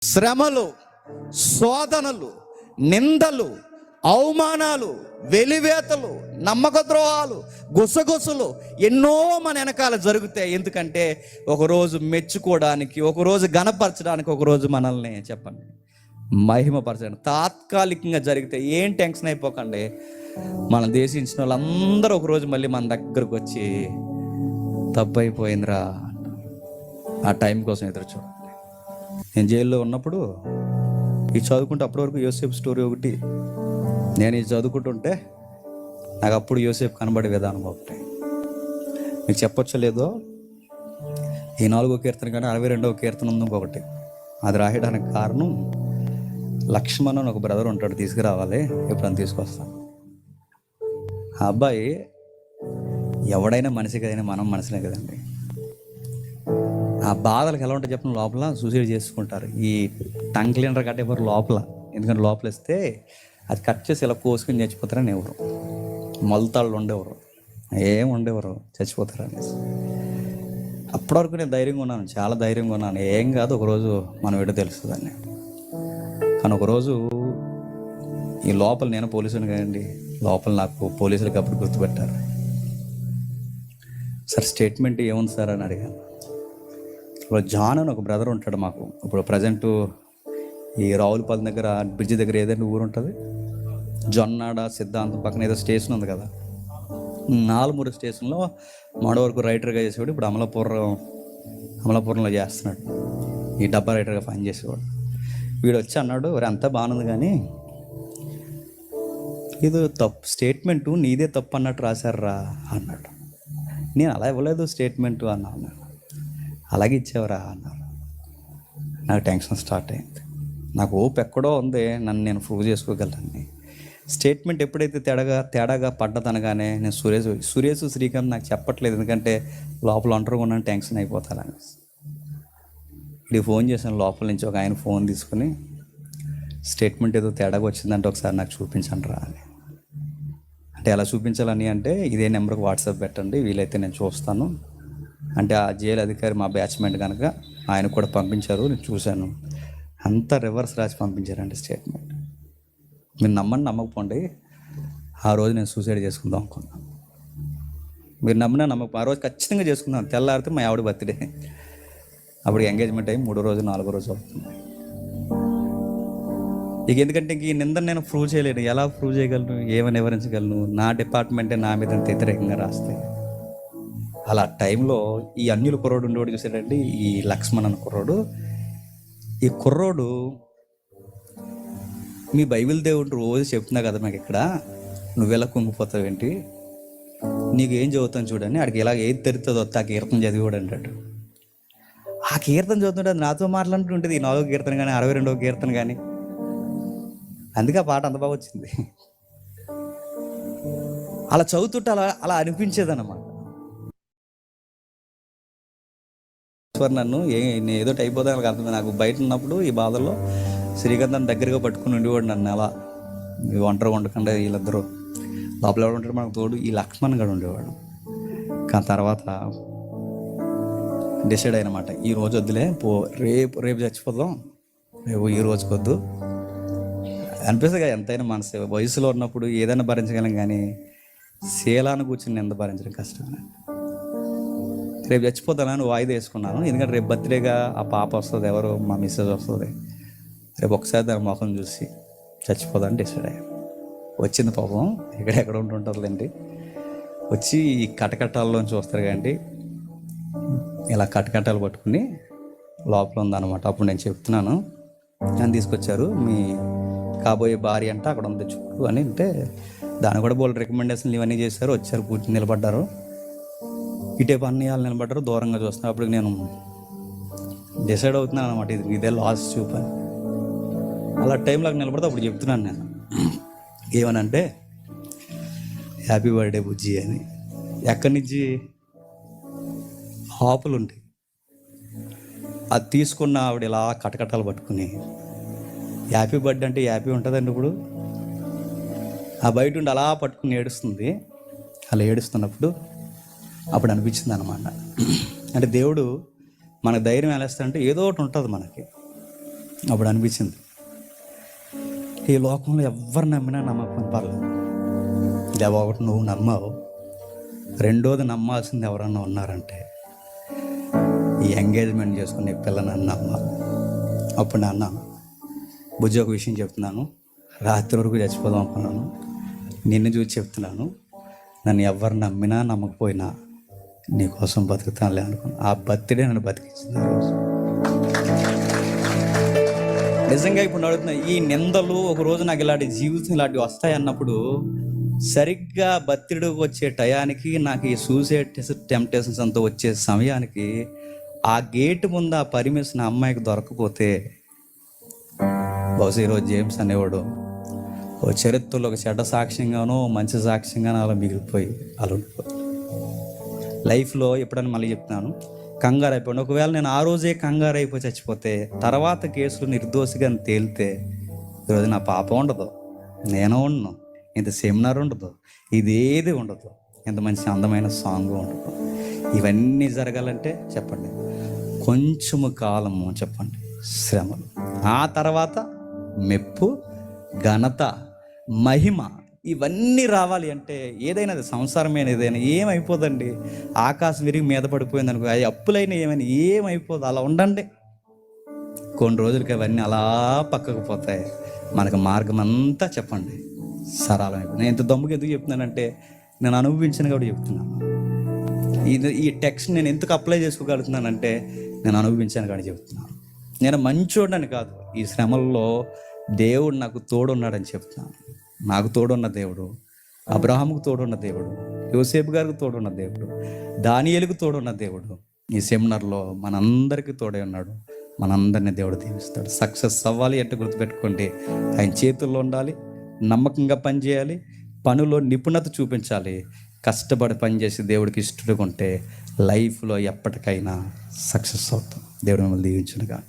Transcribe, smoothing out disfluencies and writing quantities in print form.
శ్రమలు, శోధనలు, నిందలు, అవమానాలు, వెలివేతలు, నమ్మక ద్రోహాలు, గుసగుసలు ఎన్నో మన వెనకాల జరుగుతాయి. ఎందుకంటే ఒకరోజు మెచ్చుకోవడానికి, ఒకరోజు ఘనపరచడానికి, ఒకరోజు మనల్ని చెప్పండి మహిమపరచడానికి తాత్కాలికంగా జరిగితే ఏం టెన్షన్ అయిపోకండి. మనం దేశించిన వాళ్ళందరూ ఒకరోజు మళ్ళీ మన దగ్గరకు వచ్చి తప్పు అయిపోయిందిరా, ఆ టైం కోసం ఎదురు చూడండి. నేను జైల్లో ఉన్నప్పుడు ఇది చదువుకుంటే అప్పటి వరకు యోసేపు స్టోరీ ఒకటి, నేను ఇది చదువుకుంటుంటే నాకు అప్పుడు యోసేపు కనబడే విధానం ఒకటి మీకు చెప్పొచ్చో లేదో. ఈ 4వ కీర్తన కానీ 62వ కీర్తన ఉంది ఇంకొకటి. అది రాయడానికి కారణం లక్ష్మణ్ అని ఒక బ్రదర్ ఉంటాడు, తీసుకురావాలి, ఎప్పుడైనా తీసుకొస్తాను. ఆ అబ్బాయి ఎవడైనా మనిషి కదైనా మనం మనిషినే కదండి. ఆ బాధలకు ఎలా ఉంటాయి చెప్పిన లోపల సూసైడ్ చేసుకుంటారు. ఈ టంగ్ క్లీనర్ కట్టేవారు లోపల, ఎందుకంటే లోపల ఇస్తే అది కట్ చేసి ఇలా కోసుకుని చచ్చిపోతారని ఎవరు, మొలతాళ్ళు ఉండేవారు, ఏం ఉండేవారు, చచ్చిపోతారు అనేసి. అప్పటివరకు నేను ధైర్యంగా ఉన్నాను, చాలా ధైర్యంగా ఉన్నాను. ఏం కాదు, ఒకరోజు మనం ఏటో తెలుస్తుందని. కానీ ఒకరోజు ఈ లోపల, నేను పోలీసుని కదండి, లోపల నాకు పోలీసులకి అప్పుడు గుర్తుపెట్టారు. సార్ స్టేట్మెంట్ ఏముంది సార్ అని అడిగాను. ఇప్పుడు జాన్ అని ఒక బ్రదర్ ఉంటాడు మాకు. ఇప్పుడు ప్రజెంట్ ఈ రావులపాలెం దగ్గర బ్రిడ్జి దగ్గర ఏదైనా ఊరు ఉంటుంది, జొన్నాడ సిద్ధాంతం పక్కన ఏదో స్టేషన్ ఉంది కదా, 4 స్టేషన్లో మొన్న వరకు రైటర్గా చేసేవాడు. ఇప్పుడు అమలాపురంలో చేస్తున్నాడు, ఈ డబ్బా రైటర్గా పని చేసేవాడు. వీడు వచ్చి అన్నాడు, అంతా బాగుంది కానీ ఇది తప్పు స్టేట్మెంటు, నీదే తప్పు అన్నట్టు రాశారా అన్నాడు. నేను అలా ఇవ్వలేదు స్టేట్మెంటు అన్నాను. అలాగే ఇచ్చేవరా అన్నారు. నాకు టెన్షన్ స్టార్ట్ అయింది. నాకు ఓపు ఎక్కడో ఉంది, నన్ను నేను ప్రూవ్ చేసుకోగలను. స్టేట్మెంట్ ఎప్పుడైతే తేడాగా పడ్డదనగానే నేను సురేష్ శ్రీకాంత్ నాకు చెప్పట్లేదు, ఎందుకంటే లోపల ఒంటరిగా ఉన్నాను, టెన్షన్ అయిపోతానని. ఇది ఫోన్ చేశాను లోపల నుంచి, ఒక ఆయన ఫోన్ తీసుకుని స్టేట్మెంట్ ఏదో తేడాగా వచ్చిందంటే ఒకసారి నాకు చూపించండి రా అని. అంటే ఎలా చూపించాలని అంటే, ఇదే నెంబర్కి వాట్సాప్ పెట్టండి, వీలైతే నేను చూస్తాను అంటే. ఆ జైలు అధికారి మా బ్యాచ్మెంట్ కనుక ఆయన కూడా పంపించారు, నేను చూశాను. అంతా రివర్స్ రాసి పంపించారండి స్టేట్మెంట్. మీరు నమ్మండి నమ్మకపోండి, ఆ రోజు నేను సూసైడ్ చేసుకుందాం అనుకున్నాను. మీరు నమ్మినా నమ్మకపో, ఆ రోజు ఖచ్చితంగా చేసుకుందాం. తెల్లారితే మా ఆవిడ బర్త్డే, అప్పుడు ఎంగేజ్మెంట్ అయ్యి 3వ రోజు 4వ రోజు అవుతుంది. ఇక ఎందుకంటే ఇంక ఈ నిందను నేను ప్రూవ్ చేయలేను. ఎలా ప్రూవ్ చేయగలను, ఏమని వివరించగలను? నా డిపార్ట్మెంటే నా మీద వ్యతిరేకంగా రాస్తే. అలా టైంలో ఈ అన్యుల కుర్రోడు ఉండేవాడు చూసాడండి, ఈ లక్ష్మణ్ అన్న కుర్రోడు. ఈ కుర్రోడు మీ బైబిల్ దేవుడు రోజు చెప్తున్నా కదా నాకు ఇక్కడ, నువ్వెలా కుంగిపోతావు ఏంటి, నీకు ఏం చదువుతాను చూడని, ఆడికి ఇలా ఏది తెరుతుందో ఆ కీర్తన చదివాడు అంటాడు. ఆ కీర్తన చదువుతుంటే అది నాతో మాట్లాడుతుంటుంది, ఈ 4వ కీర్తన కానీ 62వ కీర్తన కానీ. అందుకే ఆ పాట అంత బాగా వచ్చింది. అలా చదువుతుంటే అలా అనిపించేది అన్నమాట. నన్ను ఏదో అయిపోతా నాకు అర్థం. నాకు బయట ఉన్నప్పుడు ఈ బాధల్లో శ్రీకాంత్ దగ్గరగా పట్టుకుని ఉండేవాడు నన్ను. అలా ఒంటరిగా ఉండకుండా వీళ్ళిద్దరూ లోపల ఎవడు ఉంటాడు మనకు తోడు, ఈ లక్ష్మణ్ గడు ఉండేవాడు. కానీ తర్వాత డిసైడ్ అయినమాట, ఈ రోజు వద్దులే, రేపు చచ్చిపోదాం, రేపు ఈ రోజుకి వద్దు అనిపిస్తుంది కదా. ఎంతైనా మనసు వయసులో ఉన్నప్పుడు ఏదైనా భరించగలం, కానీ శీలాన్ని కూర్చుని ఎంత భరించడం కష్టమే. రేపు చచ్చిపోతానని వాయిదా వేసుకున్నాను, ఎందుకంటే రేపు బర్త్డేగా ఆ పాప వస్తుంది, ఎవరు మా మిస్సెస్ వస్తుంది, రేపు ఒకసారి దాని ముఖం చూసి చచ్చిపోదాన్ని డిసైడ్ అయ్యాను. వచ్చింది పాపం, ఎక్కడెక్కడ ఉంటుంటుందండి. వచ్చి ఈ కటకటాల్లోంచి వస్తారు కానీ ఇలా కటకటాలు పట్టుకుని లోపల ఉందన్నమాట. అప్పుడు నేను చెప్తున్నాను, నన్ను తీసుకొచ్చారు, మీ కాబోయే భార్య అంటే అక్కడ ఉంది చూడు అని అంటే, దాన్ని కూడా బోల్డ్ రికమెండేషన్లు ఇవన్నీ చేశారు. వచ్చారు, కూర్చొని నిలబడ్డారు, ఇటేపు అన్ని వాళ్ళు నిలబడ్డారు, దూరంగా చూస్తున్నారు. అప్పుడు నేను డిసైడ్ అవుతున్నాను అనమాట, ఇదే లాస్ట్ చూపు అని. అలా టైంలో నిలబడితే అప్పుడు చెప్తున్నాను నేను, ఏమనంటే హ్యాపీ బర్త్డే బుజ్జి అని. ఎక్కడి నుంచి హాపులు ఉంటాయి, అది తీసుకున్న ఆవిడ ఇలా కటకటాలు పట్టుకుని హ్యాపీ బర్త్డే అంటే హ్యాపీ ఉంటుందండి. ఇప్పుడు ఆ బయట ఉండి అలా పట్టుకుని ఏడుస్తుంది. అలా ఏడుస్తున్నప్పుడు అప్పుడు అనిపించింది అనమాట, అంటే దేవుడు మనకు ధైర్యం ఎలా ఇస్తాడంటే ఏదో ఒకటి ఉంటుంది మనకి. అప్పుడు అనిపించింది, ఈ లోకంలో ఎవరు నమ్మినా నమ్మకపోయినా పర్లేదు, దేవా ఒకటి నువ్వు నమ్మావు, రెండోది నమ్మాల్సింది ఎవరన్నా ఉన్నారంటే ఈ ఎంగేజ్మెంట్ చేసుకుని పిల్లని నమ్మాలి. అప్పుడు నాన్న బుజ్జి ఒక విషయం చెప్తున్నాను, రాత్రి వరకు చచ్చిపోదాం అనుకున్నాను, నిన్ను చూసి చెప్తున్నాను, నన్ను ఎవరు నమ్మినా నమ్మకపోయినా నీకోసం బతుకుతానులే అనుకున్నాను. ఆ బర్త్డే నన్ను బతికించింది ఆ రోజు. నిజంగా ఇప్పుడు అడుగుతున్నా, ఈ నిందలు ఒక రోజు నాకు ఇలాంటి జీవితం ఇలాంటివి వస్తాయి అన్నప్పుడు సరిగ్గా బర్త్డేకి వచ్చే టయానికి నాకు ఈ సూసైడ్ టెంప్టేషన్స్ అంతా వచ్చే సమయానికి ఆ గేటు ముందు ఆ పర్మిషన్ అమ్మాయికి దొరకపోతే బహుశా ఈరోజు జేమ్స్ అనేవాడు ఓ చరిత్రలో ఒక చెడ్డ సాక్ష్యంగానో మంచి సాక్ష్యంగానో అలా మిగిలిపోయి అలా ఉండిపోయి లైఫ్లో ఎప్పుడైనా మళ్ళీ చెప్తున్నాను, కంగారు అయిపోయింది. ఒకవేళ నేను ఆ రోజే కంగారు అయిపోయి చచ్చిపోతే తర్వాత కేసులు నిర్దోషిగా తేలితే ఈరోజు నా పాపం ఉండదు, నేను ఉండను, ఇంత సెమినార్ ఉండదు, ఇదేది ఉండదు, ఇంత మంచి అందమైన సాంగ్ ఉండదు. ఇవన్నీ జరగాలంటే చెప్పండి కొంచెము కాలము, చెప్పండి శ్రమలు, ఆ తర్వాత మెప్పు, ఘనత, మహిమ, ఇవన్నీ రావాలి అంటే ఏదైనా సంసారమైన ఏదైనా ఏమైపోదండి. ఆకాశం విరిగి మీద పడిపోయింది అనుకో, అవి అప్పులైనా ఏమైనా ఏమైపోదు. అలా ఉండండి, కొన్ని రోజులకి అవన్నీ అలా పక్కకు పోతాయి. మనకు మార్గం అంతా చెప్పండి సరళమైపోయింది. నేను ఇంత దమ్ముగా ఎందుకు చెప్తున్నానంటే నేను అనుభవించిన కాబట్టి చెప్తున్నాను. ఈ టెక్స్ట్ నేను ఎందుకు అప్లై చేసుకోగలుగుతున్నానంటే నేను అనుభవించాను కానీ చెప్తున్నాను. నేను మంచోడని కాదు, ఈ శ్రమల్లో దేవుడు నాకు తోడున్నాడని చెప్తున్నాను. నాకు తోడున్న దేవుడు, అబ్రహాముకు తోడున్న దేవుడు, యోసేపు గారికి తోడున్న దేవుడు, దానియేలుకు తోడున్న దేవుడు ఈ సెమినార్లో మనందరికీ తోడే ఉన్నాడు. మనందరినీ దేవుడు దీవిస్తాడు. సక్సెస్ అవ్వాలి అంటే గుర్తుపెట్టుకోండి, ఆయన చేతుల్లో ఉండాలి, నమ్మకంగా పనిచేయాలి, పనిలో నిపుణత చూపించాలి, కష్టపడి పనిచేసి దేవుడికి ఇష్టడుగా ఉంటే లైఫ్లో ఎప్పటికైనా సక్సెస్ అవుతాం. దేవుడు మిమ్మల్ని దీవించునుగా.